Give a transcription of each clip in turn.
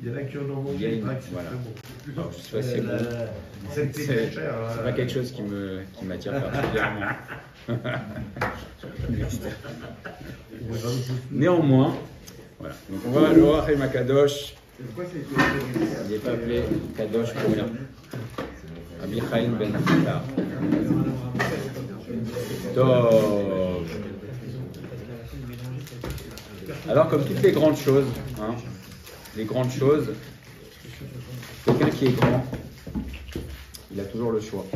Il y en a qui en ont mangé, voilà. C'est très bon. Alors, je sais pas si c'est bon. C'est pas quelque chose qui m'attire particulièrement. Néanmoins, voilà. Donc on va le Rachem Kadosh. Il n'est pas appelé Kadosh pour rien. Abichaïn ben Fitar. Donc, alors comme toutes les grandes choses, hein, quelqu'un qui est grand, il a toujours le choix.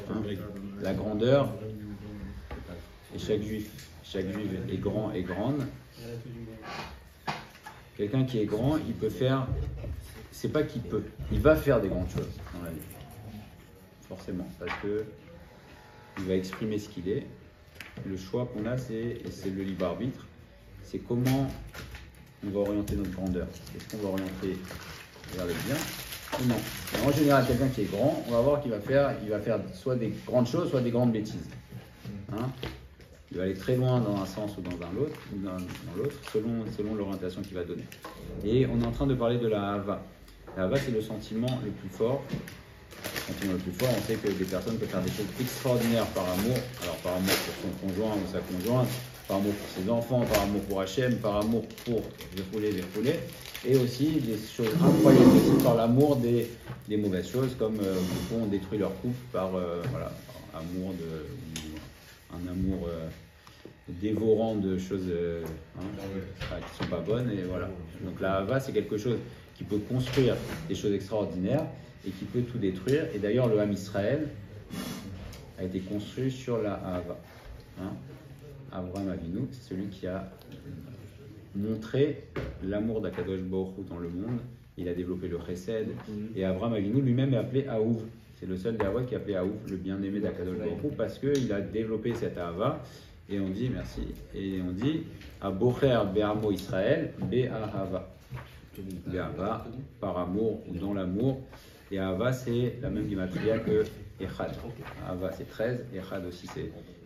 Hein. La grandeur, et chaque juif est grand et grande. Quelqu'un qui est grand, il peut faire, c'est pas qu'il peut, il va faire des grandes choses dans la vie. Forcément, parce que il va exprimer ce qu'il est. Le choix qu'on a, c'est le libre arbitre, c'est comment on va orienter notre grandeur. Est-ce qu'on va orienter vers le bien ou non? Alors, en général, quelqu'un qui est grand, on va voir qu'il va faire soit des grandes choses, soit des grandes bêtises. Hein? Il va aller très loin dans un sens ou dans l'autre, selon l'orientation qu'il va donner. Et on est en train de parler de la hava. La hava, c'est le sentiment le plus fort. Le sentiment le plus fort, on sait que des personnes peuvent faire des choses extraordinaires par amour. Alors par amour pour son conjoint ou sa conjointe, par amour pour ses enfants, par amour pour Hachem, par amour pour les foulées. Et aussi des choses incroyables aussi par l'amour des mauvaises choses, comme on détruit leur couple par amour un amour dévorant de choses qui ne sont pas bonnes. Et voilà. Donc la hava, c'est quelque chose qui peut construire des choses extraordinaires et qui peut tout détruire. Et d'ailleurs, le Ham Israël a été construit sur la hava. Hein? Abraham Avinu, c'est celui qui a montré l'amour d'Akadosh Baruch Hu dans le monde. Il a développé le chesed. Et Abraham Avinu lui-même est appelé Ahuv. C'est le seul d'Ahava qui est appelé Ahuv, le bien-aimé d'Akadosh Baruch Hu, parce qu'il a développé cette Ahava. Et on dit, merci, et on dit, Abocher Be'amo Israël, Be'ahava. Be'ahava, par amour ou dans l'amour. Et Ahava, c'est la même gematria que Echad. Ahava, c'est 13, Echad aussi,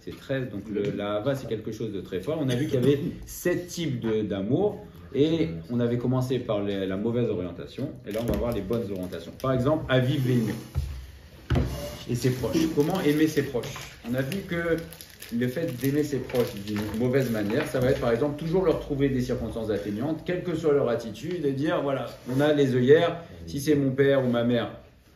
c'est 13. Donc la Ahava, c'est quelque chose de très fort. On a vu qu'il y avait 7 types d'amour. Et on avait commencé par la mauvaise orientation. Et là, on va voir les bonnes orientations. Par exemple, Aviv Ve'imé. Et ses proches. Comment aimer ses proches? On a vu que le fait d'aimer ses proches d'une mauvaise manière, ça va être par exemple toujours leur trouver des circonstances atténuantes, quelle que soit leur attitude, et dire voilà, on a les œillères, si c'est mon père ou ma mère,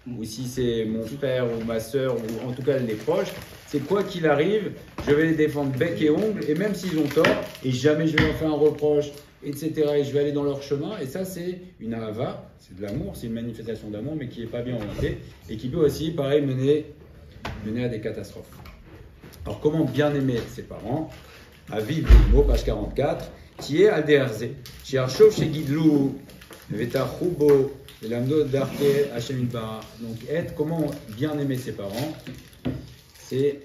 ou si c'est mon frère ou ma soeur, ou en tout cas les proches, c'est quoi qu'il arrive, je vais les défendre bec et ongle, et même s'ils ont tort, et jamais je vais leur faire un reproche, etc. Et je vais aller dans leur chemin, et ça c'est une ahava, c'est de l'amour, c'est une manifestation d'amour, mais qui n'est pas bien orientée, et qui peut aussi, pareil, mener à des catastrophes. Alors, comment bien aimer ses parents? Aviv Ve'imo, page 44, qui est Alderze, qui archov chez Gidlou, Vetachubo, et l'amdo d'Arke Hachem Yitbarach. Donc, comment bien aimer ses parents? C'est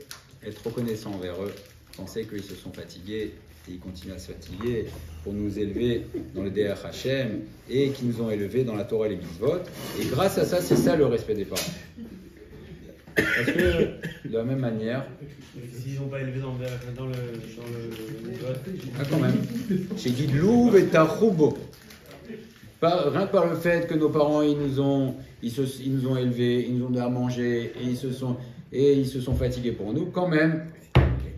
être reconnaissant envers eux, penser qu'ils se sont fatigués, et ils continuent à se fatiguer pour nous élever dans le DR Hachem, et qui nous ont élevés dans la Torah et les mitzvot. Et grâce à ça, c'est ça le respect des parents. Parce que, de la même manière... S'ils n'ont pas élevé dans le... Ah, quand même. Chez Gidlou et Tachubo. Rien que par le fait que nos parents, ils nous ont élevés, ils nous ont donné à manger, et ils se sont fatigués pour nous, quand même,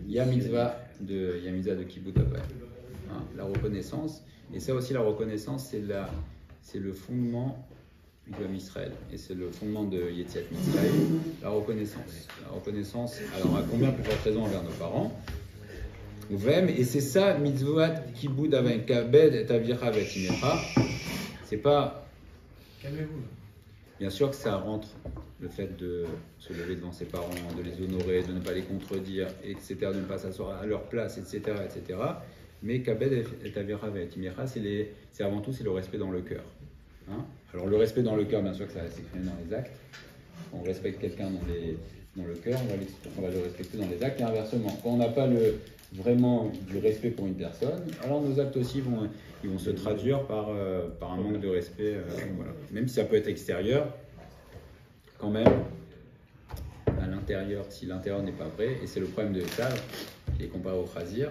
il y a mitzvah de Kibbutz Avayim. Hein, la reconnaissance. Et ça aussi, la reconnaissance, c'est le fondement du Ham Israël. Et c'est le fondement de Yetziat Mitzrayim, la reconnaissance. La reconnaissance, alors à combien plus forte raison envers nos parents. Et c'est ça, mitzvot Kibbutz Avayim, kabed et avicha vetimecha. C'est pas... Calmez-vous. Bien sûr que ça rentre, le fait de se lever devant ses parents, de les honorer, de ne pas les contredire, etc., de ne pas s'asseoir à leur place, etc., etc. Mais kabed et avicha vetimecha, c'est avant tout, c'est le respect dans le cœur. Hein? Alors le respect dans le cœur, bien sûr que ça va s'exprimer dans les actes. Quand on respecte quelqu'un dans le cœur, on va le respecter dans les actes et inversement. Quand on n'a pas vraiment du respect pour une personne, alors nos actes aussi vont se traduire par un manque de respect. Voilà. Même si ça peut être extérieur, quand même, à l'intérieur, si l'intérieur n'est pas vrai, et c'est le problème de Esav, qui est comparé au Chazir,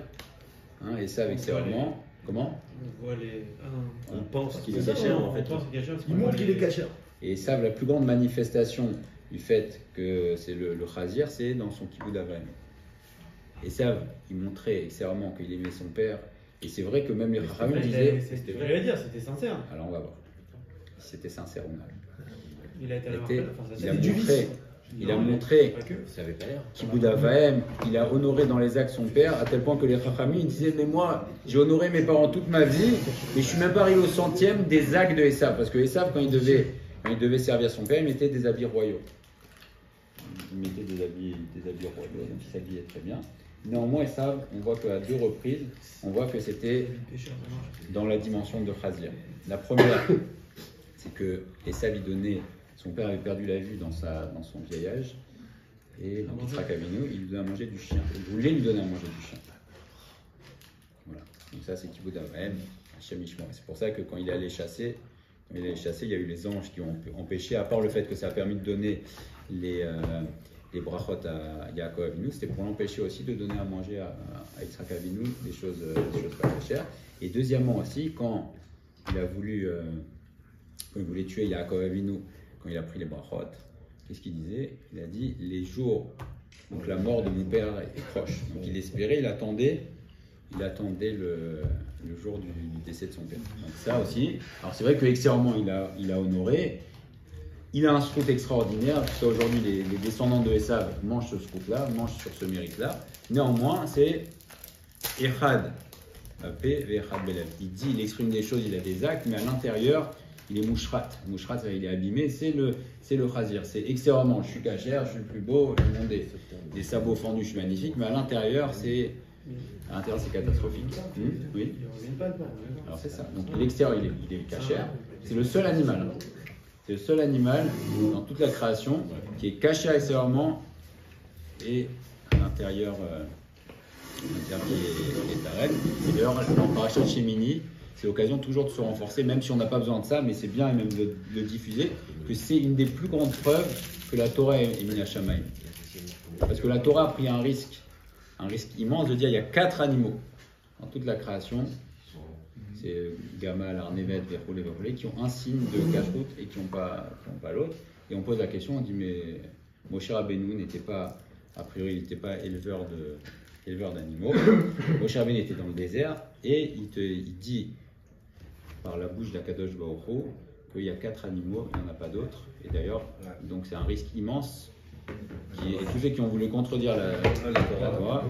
hein, Esav extérieurement, Comment? On voit les. Ah non. On pense qu'il est C'est ça, cachère on en fait. On pense qu'il est caché parce Il qu'on voit montre qu'il est les- cachère. Et Esav, la plus grande manifestation du fait que c'est le chazir, c'est dans son kibbutz d'Avraham. Esav, il montrait extérieurement qu'il aimait son père. Et c'est vrai que même les Chachamim disaient que c'était Je vrai. vais dire, c'était sincère. Alors on va voir. Si c'était sincère ou mal. Il a été à la Il était- marque. Enfin, ça Il a c'est du montré, vice. il a montré pas que. Ça avait pas l'air. Kibbutz d'Avraham, il a honoré dans les actes son père, à tel point que les Chachamim disaient mais moi, j'ai honoré mes parents toute ma vie, et je suis même pas arrivé au centième des actes de Esav. Parce que Esav, quand il devait servir son père, il mettait des habits royaux. Il mettait des habits royaux, donc il s'habillait très bien. Néanmoins, Esav, on voit qu'à 2 reprises, on voit que c'était dans la dimension de Chazir. La première, c'est que Esav il donnait, son père avait perdu la vue dans son vieil âge, et donc Yitzhak Avinu, il lui donnait à manger du chien. Il voulait lui donner à manger du chien. Voilà. Donc ça, c'est Kibbutz d'Avraham, Hashem Yishmor. C'est pour ça que quand il est allé chasser, il y a eu les anges qui ont empêché, à part le fait que ça a permis de donner les brachot à Yaakov Avinu, c'était pour l'empêcher aussi de donner à manger à Yitzhak Avinu des choses pas très chères. Et deuxièmement aussi, quand il voulait tuer Yaakov Avinu, quand il a pris les brachot, qu'est-ce qu'il disait? Il a dit les jours, donc la mort de mon père est proche. Donc il espérait, il attendait le jour du décès de son père. Donc ça aussi, alors c'est vrai que extérieurement il a honoré. Il a un scout extraordinaire, puisque aujourd'hui les descendants de Esav mangent ce scout-là, mangent sur ce mérite-là. Néanmoins, c'est Echad P, Echad Belev. Il exprime des choses, il a des actes, mais à l'intérieur, il est mouchrat. Mouchrat, il est abîmé, c'est le chazir. C'est extérieurement, je suis cachère, je suis le plus beau, le monde des sabots fendus, je suis magnifique, mais à l'intérieur, c'est catastrophique. Oui. Il revient pas le port. Alors c'est ça. Donc l'extérieur, il est cachère. C'est le seul animal. C'est le seul animal dans toute la création qui est caché extérieurement et à l'intérieur qui est tarel. Et d'ailleurs, dans Parashat Shemini, c'est l'occasion toujours de se renforcer, même si on n'a pas besoin de ça, mais c'est bien et même de le diffuser, que c'est une des plus grandes preuves que la Torah est mina shamayim. Parce que la Torah a pris un risque immense de dire il y a 4 animaux dans toute la création. C'est Gamal, Arnevet, Verroulé, qui ont un signe de cacheroute et qui n'ont pas l'autre. Et on pose la question, on dit mais Moshe Rabbeinu n'était pas, a priori, il n'était pas éleveur d'animaux. Moshe Rabbeinu était dans le désert et il dit par la bouche d'Akadosh Baruch Hu qu'il y a 4 animaux, il n'y en a pas d'autres. Et d'ailleurs, donc c'est un risque immense. Et tous ceux qui ont voulu contredire la Torah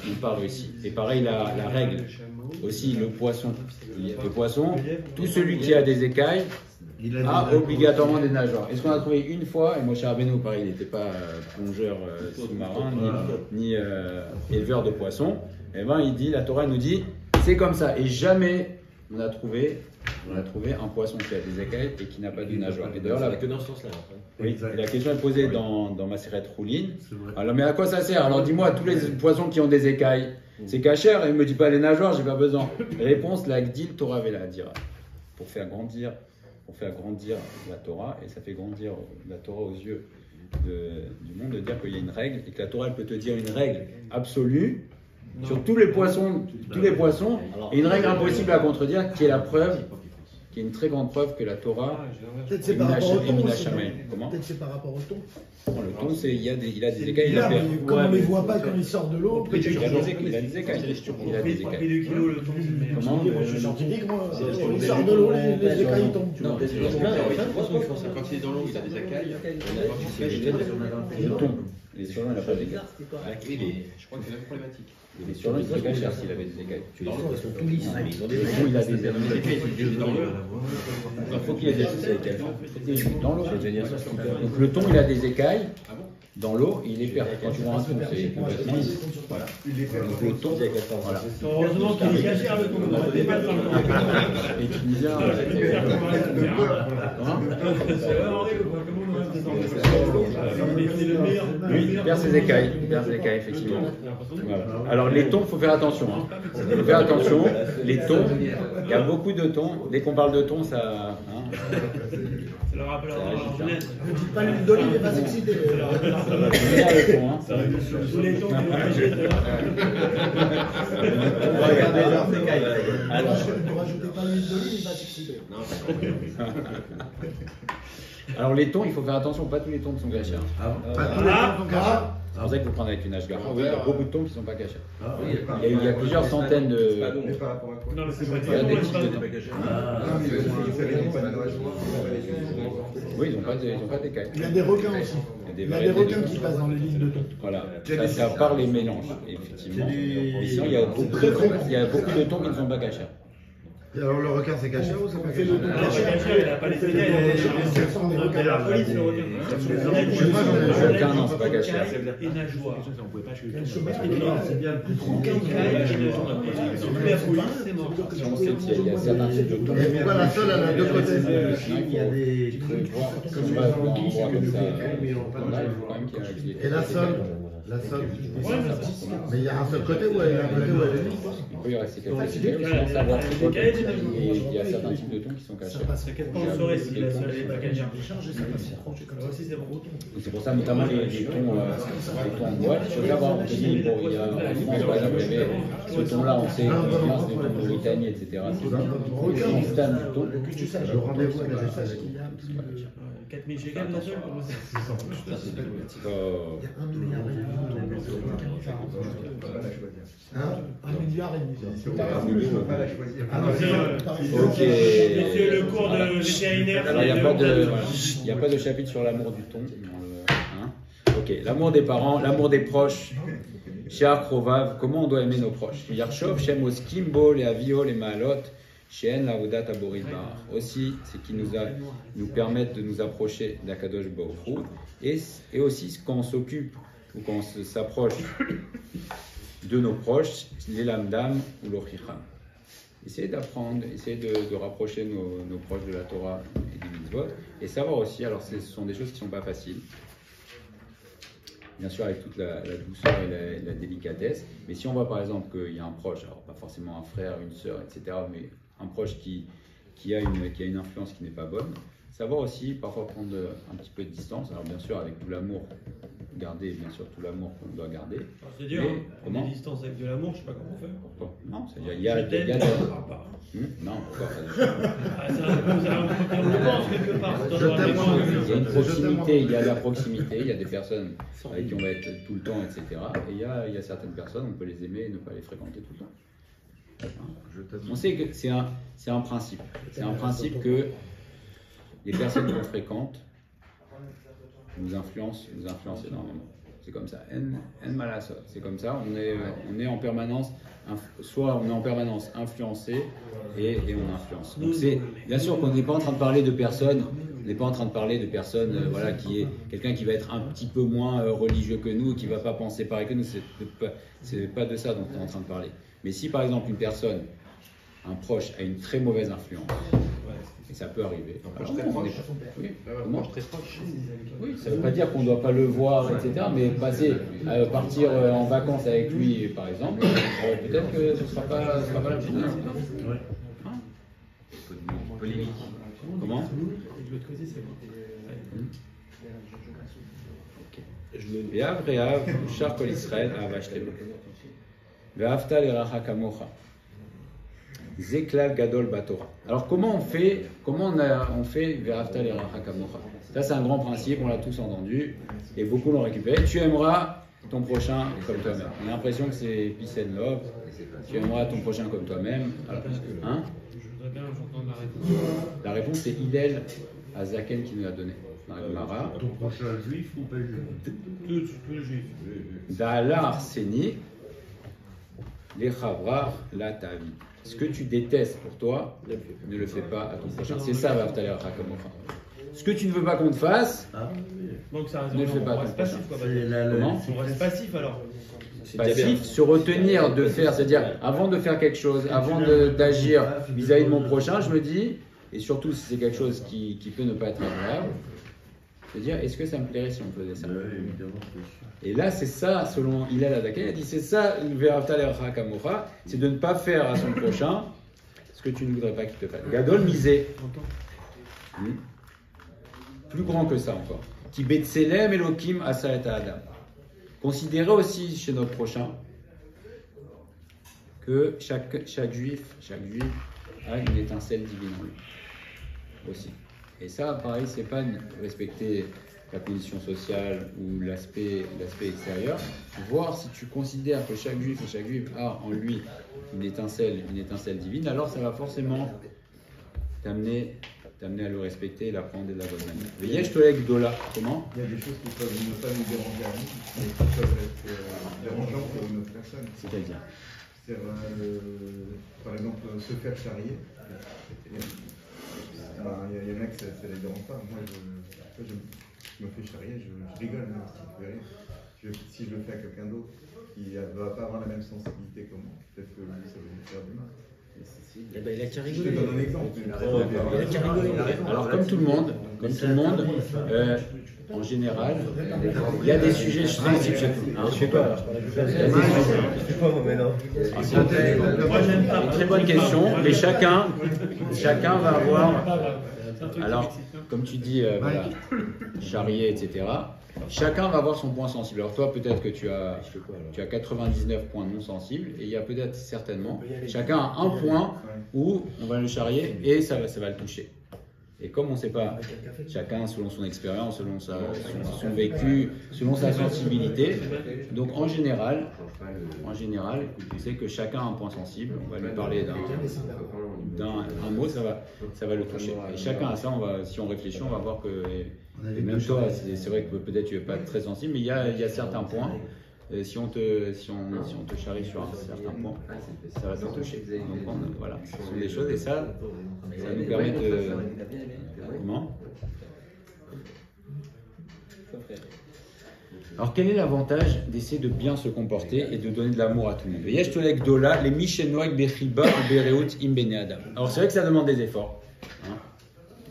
n'ont pas réussi. Et pareil, la règle, aussi le poisson. Le poisson, tout celui qui a des écailles a obligatoirement des nageoires. Est-ce qu'on a trouvé une fois, et Moshe Rabbeinu, pareil, il n'était pas plongeur sous-marin, ni éleveur de poissons, et ben il dit, la Torah nous dit, c'est comme ça. Et jamais on a trouvé un poisson qui a des écailles et qui n'a pas de nageoire. Et d'ailleurs, Que dans ce sens-là. oui, la question est posée dans ma sérette Rouline. Alors, mais à quoi ça sert? Alors, dis-moi, tous les poissons qui ont des écailles, c'est cachère, et ne me dis pas les nageoires, j'ai pas besoin. Réponse, la Gdil Torah Vela dira. Pour faire grandir la Torah, et ça fait grandir la Torah aux yeux du monde, de dire qu'il y a une règle, et que la Torah, elle peut te dire une règle absolue sur tous les poissons, et une règle impossible à contredire, qui est la preuve, qui est une très grande preuve que la Torah Peut-être c'est par rapport au ton. Mina aussi, Shamayim. non? Comment? Peut-être c'est par rapport au ton. Le ton, c'est il a des écailles, il Là, a mais perdu. comme on ne les voit pas quand ils sortent de l'eau, peut-être Il a que- des écailles. Il a des écailles. 2 kilos le ton, c'est le meilleur. Comment? Je suis scientifique, moi. Quand ils sortent de l'eau, les écailles tombent. tu vois. Quand il est dans l'eau, il a des écailles. Le ton. Les surlons, il n'a pas d'écailles. Je crois que c'est la même problématique. Les surlons, il serait cachère s'il avait des écailles. Ils sont tout lisses. Ils ont des Le ton, il a des écailles. écailles. Dans l'eau. Il faut qu'il y ait des choses avec elles. Dans l'eau. Donc le ton, il a des écailles. Dans l'eau, il les perd. Quand tu vois un ton, c'est complètement lisse. Voilà. Donc le ton, voilà. Heureusement qu'il est caché le ton. On n'arrêtait pas de faire le ton. Et Tunisien, C'est vraiment horrible, quoi. Comment on aurait fait ça? C'est le meilleur. perd ses écailles, effectivement. Voilà. Alors les tons, il faut faire attention. Hein. Faut faire attention. Les tons, il y a beaucoup de tons. Dès qu'on parle de tons, ça. Hein, Ça leur rappelle leur jeunesse. Ne dites pas l'huile d'olive, il va s'exciter. ça va finir le ton. Hein. Tous les tons qui ont mangé de Regardez leurs écailles. Ne rajoutez pas l'huile d'olive, il va s'exciter. Alors les tons, il faut faire attention, pas tous les tons ne sont cachés. Hein. Pas tous les tons sont cachés. C'est pour ça qu'il faut prendre avec une ashgaha. Oui, il y a beaucoup de tons qui ne sont pas cachés. Il y a plusieurs centaines de. Non, mais c'est pas Il y a des types de tons. Oui, ils n'ont pas d'écailles. Il y a des requins aussi. Il y a des requins qui passent dans les lignes de thon. Voilà, ça c'est à part les mélanges, effectivement. Mais sinon, il y a beaucoup de tons qui ne sont pas cachés. Et alors le requin c'est caché ou c'est pas caché? le ton caché, il n'a pas les écailles. Il y a la police, le requin. Le requin, non, c'est pas caché. Et nageoire. C'est bien le plus grand C'est mort. On sait qu'il y a certains types de tons. Et pourquoi la sole elle a deux côtés? Il y a des. Comme ça, un endroit comme ça. Là, il faut quand même qu'il y ait. Et la sole? La sole. Mais il y a un seul côté ou il y a un côté où elle est libre? Il peut y rester quelques écailles, sans savoir pourquoi. Et il y a certains types de tons qui sont cachés. À quel point on saurait si la seule n'est pas cachée. Aussi, c'est bon. C'est pour ça, notamment les tons en boîte. Il faut savoir, on te dit, bon, il y a en France, par exemple, il y avait ce ton-là, on sait qu'il vient, c'est des tons de Britannie, etc. C'est ça. On stade du ton. Le rendez-vous avec les sages. 4000 shekels la seule, comment ça? Il y a 1 milliard et demi. Hein 1 milliard et demi. Ok. Monsieur le cours de vétérinaire. Alors, il n'y a pas de chapitre sur l'amour du thon. Hein. Ok, l'amour des parents, l'amour des proches. Shar Krovav, comment on doit aimer nos proches? Yarshov, Shem Oskimbo, les Avio, les Maalot, Shen, la Vodat Aboridbar. Aussi, c'est qui nous permettent de nous approcher d'Akadosh Baruch Hu. Et aussi, quand on s'occupe ou quand on s'approche de nos proches, les Lamdam ou l'Ochicham. Essayez d'apprendre, essayez de rapprocher nos proches de la Torah et des mitzvot. Et savoir aussi, alors ce sont des choses qui ne sont pas faciles. Bien sûr, avec toute la douceur et la délicatesse. Mais si on voit par exemple qu'il y a un proche, alors pas forcément un frère, une sœur, etc., mais un proche qui a une influence qui n'est pas bonne, savoir aussi parfois prendre un petit peu de distance. Alors bien sûr, avec tout l'amour, garder bien sûr tout l'amour qu'on doit garder. C'est dur, mais, hein. comment Des distances avec de l'amour, je sais pas comment on fait. Bon, non, c'est-à-dire il y a non, pourquoi Ah, c'est un pense quelque part. Il y a une proximité, il y a la proximité, il y a des personnes avec qui on va être tout le temps, etc. Et il y a certaines personnes, on peut les aimer et ne pas les fréquenter tout le temps. On sait que c'est un principe. C'est un principe que les personnes qu'on fréquente nous influencent énormément. C'est comme ça. En malasot. C'est comme ça. On est en permanence, soit on est en permanence influencé et on influence. Donc c'est bien sûr qu'on n'est pas en train de parler de personnes. On n'est pas en train de parler de personnes, voilà, qui est quelqu'un qui va être un petit peu moins religieux que nous, qui va pas penser pareil que nous. C'est pas de ça dont on est en train de parler. Mais si par exemple une personne, un proche, a une très mauvaise influence, et ça peut arriver. Alors, oui, ça ne veut pas dire qu'on ne doit pas le voir, etc. Mais partir en vacances avec lui, par exemple, peut-être que ce ne sera pas la chose. Hein? Polémique. Comment? Ve'av re'av, shar kol Israël, avash lebo. Ve'afta l'iracha kamocha. Zeklal Gadol Batora. Alors comment on fait Ve'afta l'iracha kamocha? Ça c'est un grand principe, on l'a tous entendu et beaucoup l'ont récupéré. Tu aimeras ton prochain comme toi-même. On a l'impression que c'est peace and love. Tu aimeras ton prochain comme toi-même. Hein? Je voudrais bien j'entendre la réponse. La réponse c'est Hillel Azaken qui nous l'a donné. Dans la Gemara. Ton prochain juif ou pas juif? Tous les juifs. Da'ala Arseni Lechavrar la tavi. Ce que tu détestes pour toi, ne le fais pas à ton prochain. C'est ça, Ve'afta l'iracha kamocha. Ce que tu ne veux pas qu'on te fasse, donc ça ne le fais pas à ton prochain. Comment? On reste passif alors. Passif, se retenir de faire, c'est-à-dire avant de faire quelque chose, avant d'agir vis-à-vis de mon prochain, je me dis, et surtout si c'est quelque chose qui peut ne pas être agréable, C'est-à-dire, est-ce que ça me plairait si on faisait ça? Et là, c'est ça, selon Hillel Adaka, il a dit, c'est ça, c'est de ne pas faire à son prochain ce que tu ne voudrais pas qu'il te fasse. Gadol misé. Plus grand que ça encore. Ki betselem Elokim asa et Adam. Considérez aussi chez notre prochain que chaque juif a une étincelle divine en lui aussi. Et ça, pareil, c'est pas respecter la condition sociale ou l'aspect extérieur. Voir si tu considères que chaque juif et chaque juive a en lui une étincelle divine, alors ça va forcément t'amener à le respecter et l'apprendre de la bonne manière. Veyesh Tolek Dola, comment? Il y a des choses qui peuvent ne pas nous déranger à nous, mais qui peuvent être dérangeantes pour une autre personne. C'est-à-dire? C'est-à-dire, par exemple, se faire charrier. Il y en a que ça ne les dérange pas. Moi, je me fais charrier, je rigole, même, ça me fait rire. Si je le fais à quelqu'un d'autre qui ne va pas avoir la même sensibilité que moi, peut-être que lui, ça va lui faire du mal. Eh ben, il a qu'à Je rigoler. te donne un exemple. Il a qu'à rigoler. Alors, comme tout le monde, en général, il y a des sujets sensibles chez tout. Hein, chez toi, alors. C'est pas moi, mais non. C'est une très bonne question, mais chacun va avoir. Alors, comme tu dis, voilà, charrier, etc. Chacun va avoir son point sensible. Alors toi, peut-être que tu as 99 points non sensibles, et il y a peut-être certainement, chacun a un point où on va le charrier et ça va le toucher. Et comme on ne sait pas, chacun selon son expérience, selon son vécu, selon sa sensibilité, donc en général, tu sais que chacun a un point sensible, on va lui parler d'un mot, ça va le toucher. Et chacun a ça, si on réfléchit, on va voir que, et même toi, c'est vrai que peut-être tu n'es pas très sensible, mais il y a certains points. Si on te charrie sur un certain point, ça va te toucher. Donc voilà, ce sont des choses et ça nous permet de... Comment? Alors quel est l'avantage d'essayer de bien se comporter et de donner de l'amour à tout le monde? Alors c'est vrai que ça demande des efforts. Hein?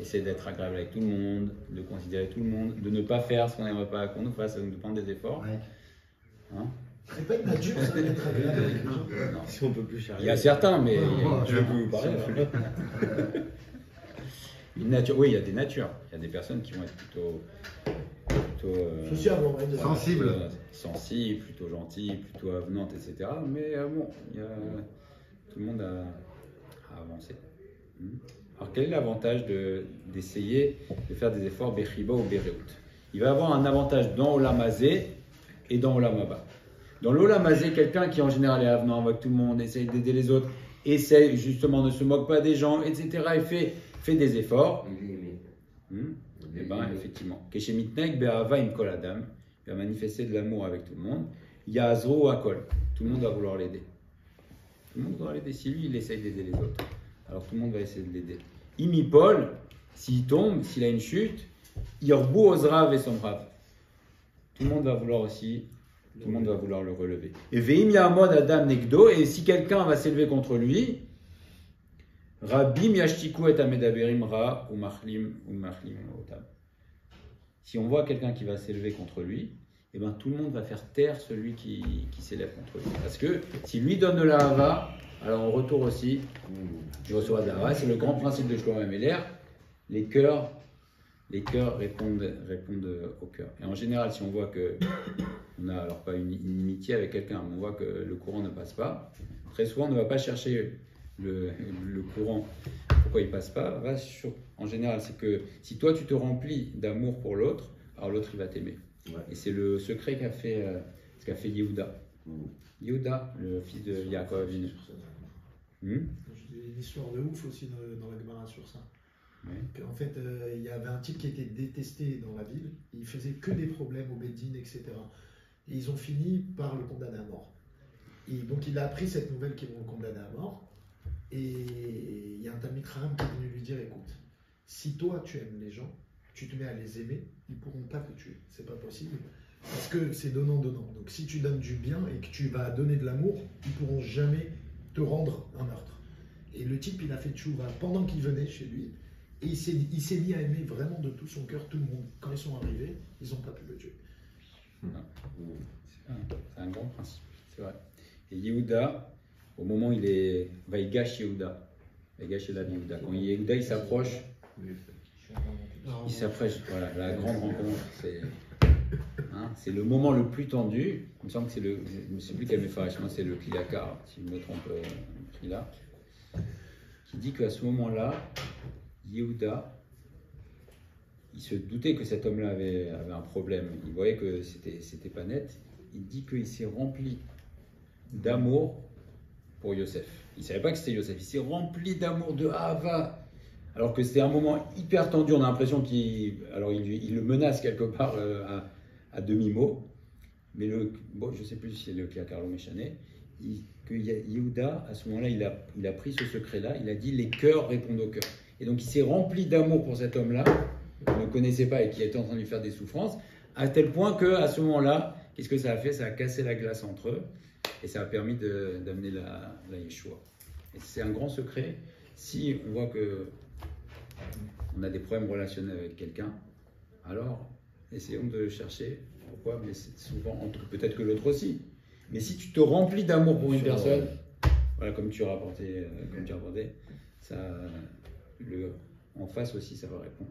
Essayer d'être agréable avec tout le monde, de considérer tout le monde, de ne pas faire ce qu'on n'aimerait pas qu'on nous fasse, ça nous demande des efforts. Hein? C'est pas une nature, ça, d'être agréable avec les gens. Non. Si on peut plus charrier. Il y a certains, mais je vais vous parler. Une nature, oui, il y a des natures. Il y a des personnes qui vont être plutôt sociable, sensibles, plutôt gentilles, plutôt avenantes, etc. Mais bon, tout le monde a avancé. Alors quel est l'avantage d'essayer de faire des efforts Bechiba ou Bereut? Il va avoir un avantage dans Olam Hazé et dans Olam Haba. Dans l'Olam Hazé, quelqu'un qui en général est avenant avec tout le monde, essaye d'aider les autres, essaye justement, ne se moque pas des gens, etc. et fait des efforts. Et bien effectivement, Keshemitnek Be'ava im kol adam, il va manifester de l'amour avec tout le monde. Yazro akol, tout le monde va vouloir l'aider. Tout le monde va vouloir l'aider. Si lui, il essaye d'aider les autres, alors tout le monde va essayer de l'aider. Imipol, s'il tombe, s'il a une chute, Yorbu ozrav et somrav. Tout le monde va vouloir aussi, tout le monde va vouloir le relever. Et veim yamod adam negdo, et si quelqu'un va s'élever contre lui, Rabim yashtiku et amedaberim ra ou machlim otam. Si on voit quelqu'un qui va s'élever contre lui, eh ben, tout le monde va faire taire celui qui s'élève contre lui. Parce que si lui donne de la hava, alors en retour aussi, il reçoit de la hava. C'est le grand principe de Shlomo Ameler. Les cœurs répondent au cœur. Et en général, si on voit que on n'a alors pas une inimitié avec quelqu'un, mais on voit que le courant ne passe pas, très souvent on ne va pas chercher le courant. Pourquoi il passe pas? En général, c'est que si toi tu te remplis d'amour pour l'autre, alors l'autre il va t'aimer. Ouais. Et c'est le secret qu'a fait Yehuda. Yehuda, le fils de Yaakov Avinu. J'ai une histoire de ouf aussi dans la Gemara sur ça. Ouais. En fait, il y avait un type qui était détesté dans la ville. Il faisait que des problèmes au Beddin, etc. Et ils ont fini par le condamner à mort. Et donc il a appris cette nouvelle qu'ils vont le condamner à mort. Et il y a un Talmid Chacham qui est venu lui dire, écoute, si toi tu aimes les gens, tu te mets à les aimer, ils ne pourront pas te tuer. C'est pas possible. Parce que c'est donnant-donnant. Donc si tu donnes du bien et que tu vas donner de l'amour, ils ne pourront jamais te rendre un meurtre. Et le type, il a fait tchouva pendant qu'il venait chez lui. Et il s'est mis à aimer vraiment de tout son cœur tout le monde. Quand ils sont arrivés, ils n'ont pas pu le tuer. C'est un grand principe, c'est vrai. Et Yehuda, au moment où il gâche Yehuda. Vaïgash et la Yehuda. Quand Yehuda il s'approche, voilà, la grande rencontre, c'est le moment le plus tendu. Il me semble que c'est je ne sais plus quel méfarach, c'est le Kliyakar, si je me trompe, là, qui dit qu'à ce moment-là, Yehuda, il se doutait que cet homme-là avait un problème. Il voyait que c'était pas net. Il dit qu'il s'est rempli d'amour pour Yosef. Il ne savait pas que c'était Yosef. Il s'est rempli d'amour, de Ahava. Alors que c'était un moment hyper tendu. On a l'impression qu'il le menace quelque part à demi-mot. Mais je ne sais plus si c'est le Carlo Méchané. Que Yehuda, à ce moment-là, il a pris ce secret-là. Il a dit les cœurs répondent aux cœurs. Et donc il s'est rempli d'amour pour cet homme-là, qu'il ne connaissait pas et qui était en train de lui faire des souffrances, à tel point qu'à ce moment-là, qu'est-ce que ça a fait? Ça a cassé la glace entre eux et ça a permis d'amener la Yeshua. Et c'est un grand secret. Si on voit qu'on a des problèmes relationnels avec quelqu'un, alors essayons de chercher pourquoi, mais c'est souvent, peut-être que l'autre aussi. Mais si tu te remplis d'amour pour une personne, voilà, comme tu as rapporté, en face aussi, ça va répondre.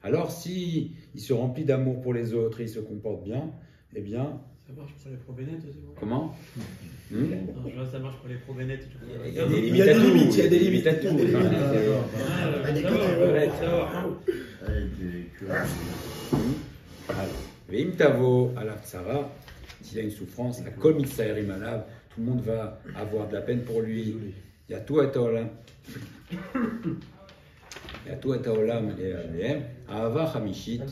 Alors, si il se remplit d'amour pour les autres et il se comporte bien, eh bien... Ça marche pour les probénettes aussi. Comment Non, je vois, ça marche pour les probénettes. Il y a des limites, il y a des limites à tout. Veim tavo ala tsara, s'il a une souffrance, la kol mitzaerim alav, tout le monde va avoir de la peine pour lui. Il y a tout à Taolam. Il y a tout à Taolam et Aleem. Ahava Hamishit,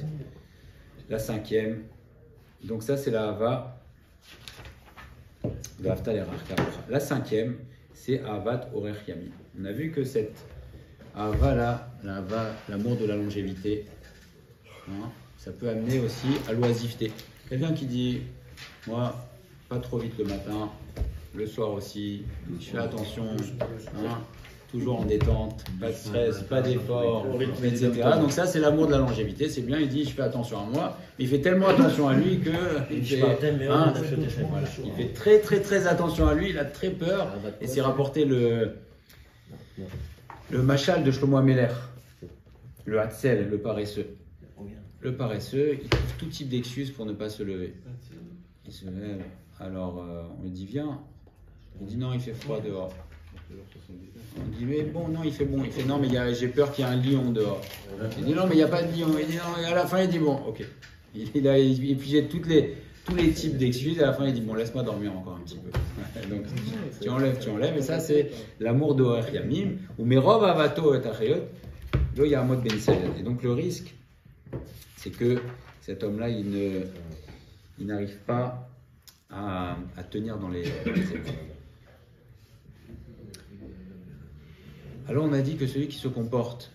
la 5e. Donc ça c'est la Ahava de Haftal et Rachkar. La 5e, c'est Ahavat Orech Yamim. On a vu que cette Ahava là, l'amour de la longévité, ça peut amener aussi à l'oisiveté. Quelqu'un qui dit, moi, pas trop vite le matin, le soir aussi, je fais attention, toujours en détente, pas de stress, pas d'effort, etc. Donc ça, c'est l'amour de la longévité, c'est bien, il dit, je fais attention à moi, mais il fait tellement attention à lui que... il fait très très très attention à lui, il a très peur, et c'est rapporté le machal de Shlomo Ameler, le Hatzel, le paresseux. Le paresseux, il trouve tout type d'excuses pour ne pas se lever. Il se lève, alors on lui dit viens, il dit non, il fait froid dehors. On dit mais bon, non, il fait bon. Il fait non, mais j'ai peur qu'il y ait un lion dehors. Il dit non, mais il n'y a pas de lion. Il dit non, et à la fin il dit bon, ok. Il a épuisé tous les types d'excuses, et à la fin il dit bon, laisse-moi dormir encore un petit peu. Donc tu enlèves, et ça c'est l'amour d'Orech Yamim, ou Merov Avato et Achayot, là il y a un mot de Ben Israël. Et donc le risque, c'est que cet homme-là, il n'arrive pas à tenir dans les épreuves. Alors on a dit que celui qui se comporte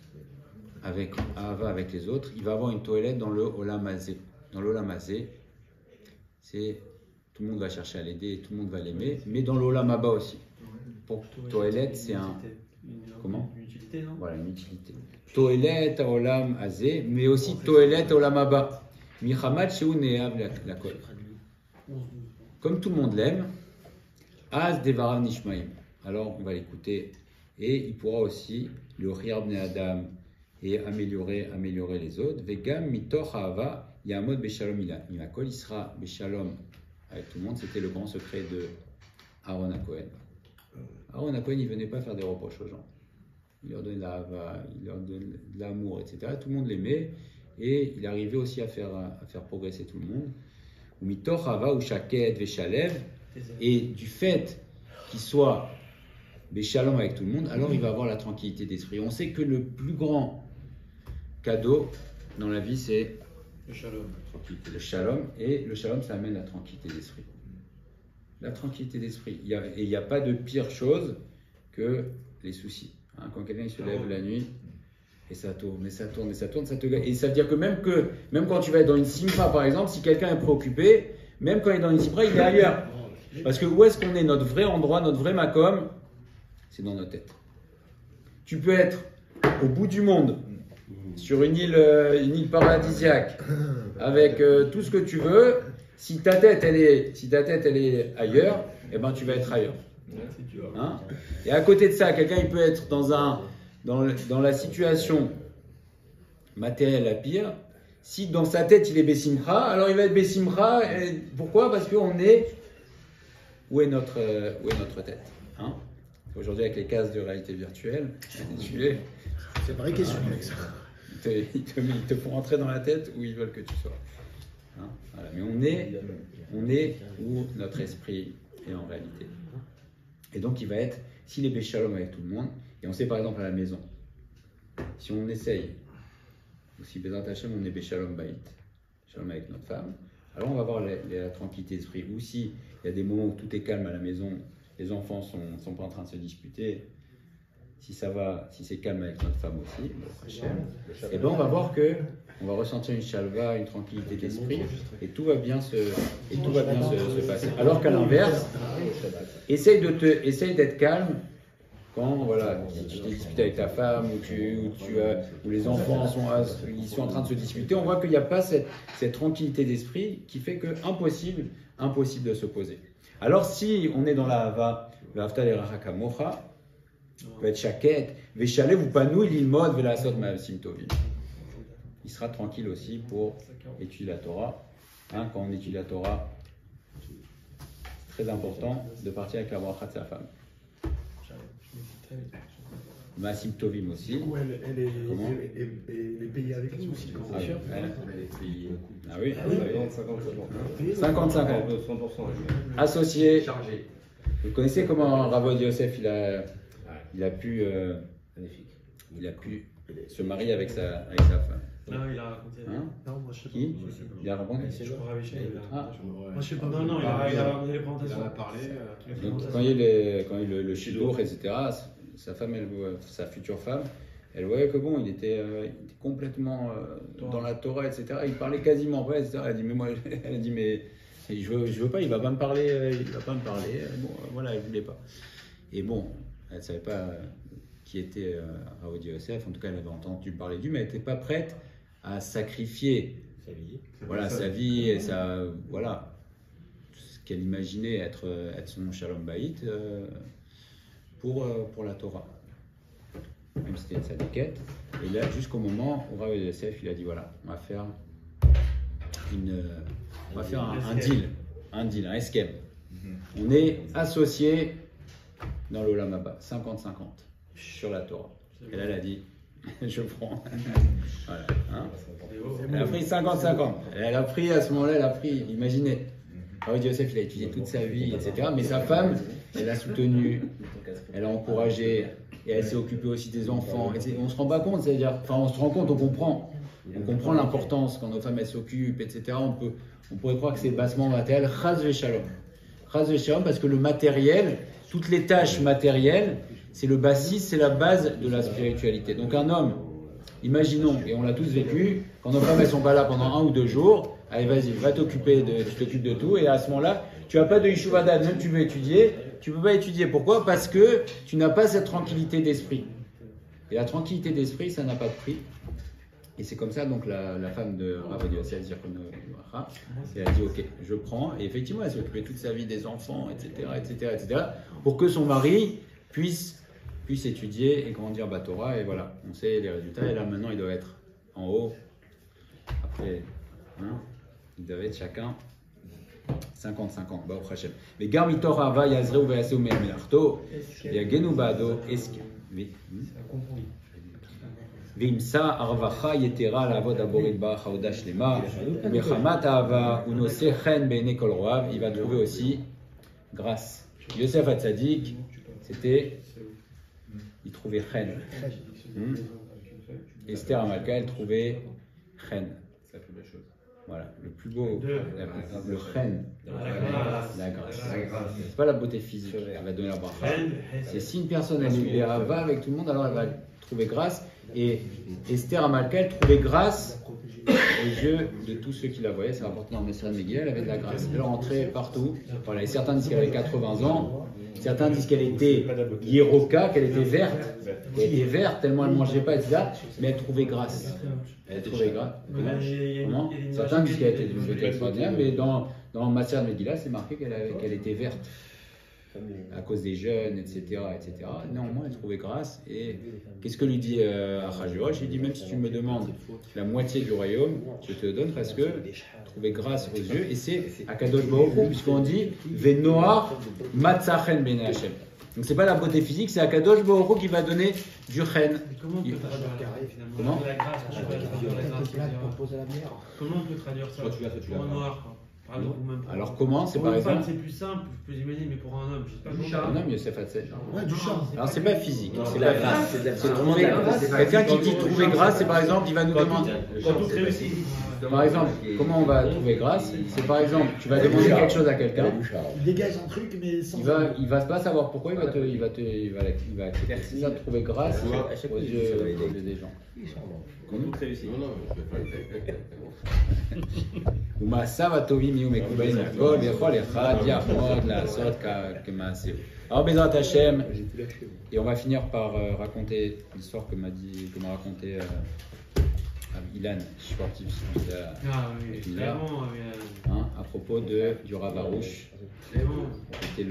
avec Ahava, avec les autres, il va avoir une toilette dans le Olam Hazé. Dans l'Olam Hazé, c'est tout le monde va chercher à l'aider, tout le monde va l'aimer, mais dans l'Olam Haba aussi. Pour toilette, c'est un... Comment ? Une utilité, non ? Voilà, une utilité. Toelet Olam Hazé, mais aussi Toelet Olam Haba. Michamad Sheu Ne'av la kol. Comme tout le monde l'aime, Az Devarav Nishmaim. Alors on va l'écouter et il pourra aussi le Riyar Bnei Adam et améliorer les autres. Vegam Mitoch Ahava Yamod Beshalom Ilakol. Il sera Beshalom avec tout le monde. C'était le grand secret de Aaron HaKohen. Aaron HaKohen, il ne venait pas faire des reproches aux gens. Il leur donnait de l'ahava, il leur donnait de l'amour, etc. Tout le monde l'aimait et il arrivait aussi à faire progresser tout le monde. Mitoch Ahava ou Shaket Veshalev, et du fait qu'il soit Beshalom avec tout le monde, alors il va avoir la tranquillité d'esprit. On sait que le plus grand cadeau dans la vie, c'est le shalom. Le shalom, et le shalom, ça amène la tranquillité d'esprit. La tranquillité d'esprit. Il n'y a pas de pire chose que les soucis. Quand quelqu'un se lève la nuit, et ça tourne, et ça tourne, et ça tourne, ça te gagne. Et ça veut dire que même quand tu vas être dans une simra, par exemple, si quelqu'un est préoccupé, même quand il est dans une simra, il est ailleurs. Parce que où est-ce qu'on est? Notre vrai endroit, notre vrai makom, c'est dans notre tête. Tu peux être au bout du monde, sur une île paradisiaque, avec tout ce que tu veux, si ta tête elle est ailleurs, eh ben tu vas être ailleurs. Hein? Et à côté de ça, quelqu'un il peut être dans la situation matérielle la pire. Si dans sa tête il est Bessimcha, alors il va être Bessimcha. Pourquoi? Parce qu'on est. Où est notre tête, hein? Aujourd'hui, avec les cases de réalité virtuelle, c'est une vraie question avec ça. Ils te font rentrer dans la tête où ils veulent que tu sois. Hein? Voilà. Mais on est où notre esprit est en réalité. Et donc, il va être, s'il est Béchalom avec tout le monde, et on sait par exemple à la maison, si on essaye, ou si Bézant Hachem, on est Béchalom Baït, Shalom avec notre femme, alors on va avoir la tranquillité d'esprit. Ou si il y a des moments où tout est calme à la maison, les enfants sont pas en train de se disputer, si ça va, si c'est calme avec notre femme aussi, et ben on va voir que on va ressentir une shalva, une tranquillité d'esprit, et tout va bien se passer. Alors qu'à l'inverse, essaye d'être calme quand voilà, tu t'es disputé avec ta femme ou les enfants sont en train de se disputer. On voit qu'il n'y a pas cette tranquillité d'esprit qui fait que impossible de s'opposer. Alors si on est dans la hava, l'aftal et rachaka mocha, va être chaket, veshalev ou panou, il mode velasot ma'asim tovim. Il sera tranquille aussi pour étudier la Torah. Hein, quand on étudie la Torah, c'est très important de partir avec la bracha de sa femme. Ma'asim tovim aussi. Du coup, elle est payée avec nous aussi. Ah, sûr. Ah oui, 50-50. 50-50. Associé. Vous connaissez comment Rav Yosef il a pu se marier avec sa femme. Non, il a raconté. Hein? Non, moi je sais pas. Qui? Il a raconté? Je crois Rav Michel, Moi je sais pas. Non, il a raconté les présentations. Il en a parlé. Donc, quand il y a eu le shidour, etc., sa femme, sa future femme, elle voyait que bon, il était complètement dans la Torah, etc. Il parlait quasiment pas, etc. Elle a dit, mais moi, je veux pas, il va pas me parler, Bon, voilà, elle voulait pas. Et bon, elle ne savait pas qui était Rav Yosef, en tout cas, elle avait entendu parler de lui, mais elle n'était pas prête à sacrifier sa vie et voilà, ce qu'elle imaginait être son Shalom Baït pour la Torah. Même si c'était une sadiquette. Et là, jusqu'au moment où Rav Yosef, il a dit voilà, on va faire un deal, un escape. On est associés dans l'Olam Haba, 50-50 sur la Torah. Et là, elle a dit je prends. Voilà. Hein, elle a pris 50-50. Elle a pris à ce moment-là, imaginez. Rav Yosef, il a étudié toute sa vie, etc. Mais sa femme, elle a soutenu, elle a encouragé, et elle s'est occupée aussi des enfants. Et on se rend pas compte, c'est-à-dire, enfin, on se rend compte, on comprend l'importance quand nos femmes elles s'occupent, etc. On pourrait croire que c'est bassement matériel. Chaz v'shalom. Chaz v'shalom, parce que le matériel, toutes les tâches matérielles, c'est le basis, c'est la base de la spiritualité. Donc un homme, imaginons, et on l'a tous vécu, quand nos femmes elles sont pas là pendant 1 ou 2 jours, allez vas-y, tu t'occupes de tout, et à ce moment-là, tu n'as pas de Yeshuvada, même tu veux étudier, tu ne peux pas étudier. Pourquoi? Parce que tu n'as pas cette tranquillité d'esprit. Et la tranquillité d'esprit, ça n'a pas de prix. Et c'est comme ça, donc la femme de Rav Yosef, elle a dit ok, je prends. Et effectivement, elle s'est occupée toute sa vie des enfants, etc., pour que son mari puisse étudier et grandir Torah. Et voilà, on sait les résultats. Et là, maintenant, il doit être en haut. Après, ils doivent être chacun 50-50. Baruch Hashem. Mais Garmi Torah va Yazreu Vayaseu Me'arto Yagenu Ba'ado Eski. Vimsa Arvacha Yetera Lavod Aborid Ba Chaoda Shlema Mechamat Ahava Unose Chen Beine Kol Roav. Il va trouver aussi grâce. Yosef Hatzadik, il trouvait Chen. Esther Amalka, elle trouvait Chen. Voilà, le plus beau, le Chen, la grâce. C'est pas la beauté physique qui va donner la bracha. C'est si une personne elle va avec tout le monde, alors elle va trouver grâce. Et Esther Amalka, elle trouvait grâce aux yeux de tous ceux qui la voyaient. C'est rapporté dans le Messire de Megillah, elle avait de la grâce. Elle rentrait partout. Voilà, et certains disent qu'elle avait 80 ans. Certains disent qu'elle était hiéroka, qu'elle était verte. Elle était verte tellement elle ne mangeait pas, etc. Mais elle trouvait grâce. Elle trouvait grâce. Comment? Certains disent qu'elle était d'une beauté extraordinaire, mais dans le Messire de Megillah, c'est marqué qu'elle était verte. À cause des jeunes, etc., etc. Néanmoins, elle trouvait grâce. Et qu'est-ce que lui dit Achashverosh? Il dit, même si tu me demandes la moitié du royaume, je te le donne parce que trouver grâce aux yeux. Et c'est Akadosh Baruch Hu, puisqu'on dit Venoar Matzachen Bene Hashem. Donc c'est pas la beauté physique, c'est Akadosh Baruch Hu qui va donner du chen. Comment on peut traduire carré finalement? Comment Comment on peut traduire ça? Pour un noir. Alors comment? C'est par exemple. C'est plus simple, je peux imaginer, mais pour un homme, je sais pas. Du charme. Un homme, Yosef Hatzel. Ouais, du charme. Alors c'est pas physique, c'est la la grâce. C'est trouver grâce. Quelqu'un qui dit trouver grâce, c'est par exemple, il va nous demander. Quand tout réussit. Par exemple, comment on va trouver grâce? C'est par exemple, tu vas demander quelque chose à quelqu'un. Il dégage un truc, mais sans. Il va pas savoir pourquoi, il va accepter. C'est ça, trouver grâce aux yeux des gens. Tout réussit. Alors Bezrat Hashem, et on va finir par raconter l'histoire que m'a raconté Ilan, sportif à propos du Rav Arush, qui était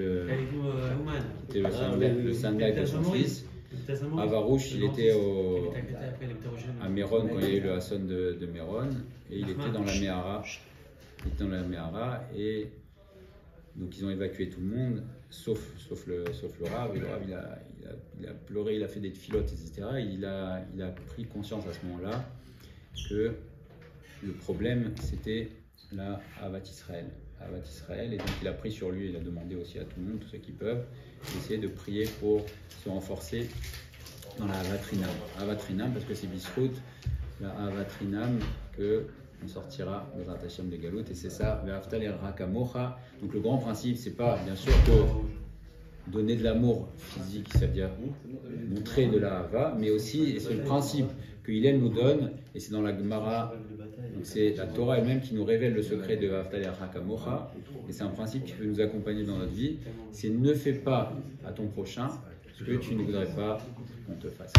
le Sandal de son fils. Rav Arush, il était à Méron quand il y a eu le Hasson de Méron, et il était dans la Méhara. Il était dans la Méhara, et donc ils ont évacué tout le monde, sauf le Rav. Et le Rav, il a pleuré, il a fait des filotes, etc. Et il a pris conscience à ce moment-là que le problème, c'était la Avat Israël. Et donc il a pris sur lui, il a demandé aussi à tout le monde, tous ceux qui peuvent, d'essayer de prier pour se renforcer dans la Avatrinam, parce que c'est Bisrout, la Avatrinam, que on sortira dans un Hashem de Galout, et c'est ça, Ve'aftal Eraka Mocha. Donc le grand principe, c'est pas bien sûr que donner de l'amour physique, c'est-à-dire montrer de la Hava, mais aussi, et c'est le principe que Hillel nous donne, et c'est dans la Gemara, donc c'est la Torah elle-même qui nous révèle le secret de Ve'aftal Eraka Mocha, et c'est un principe qui peut nous accompagner dans notre vie, c'est ne fais pas à ton prochain ce que tu ne voudrais pas qu'on te fasse.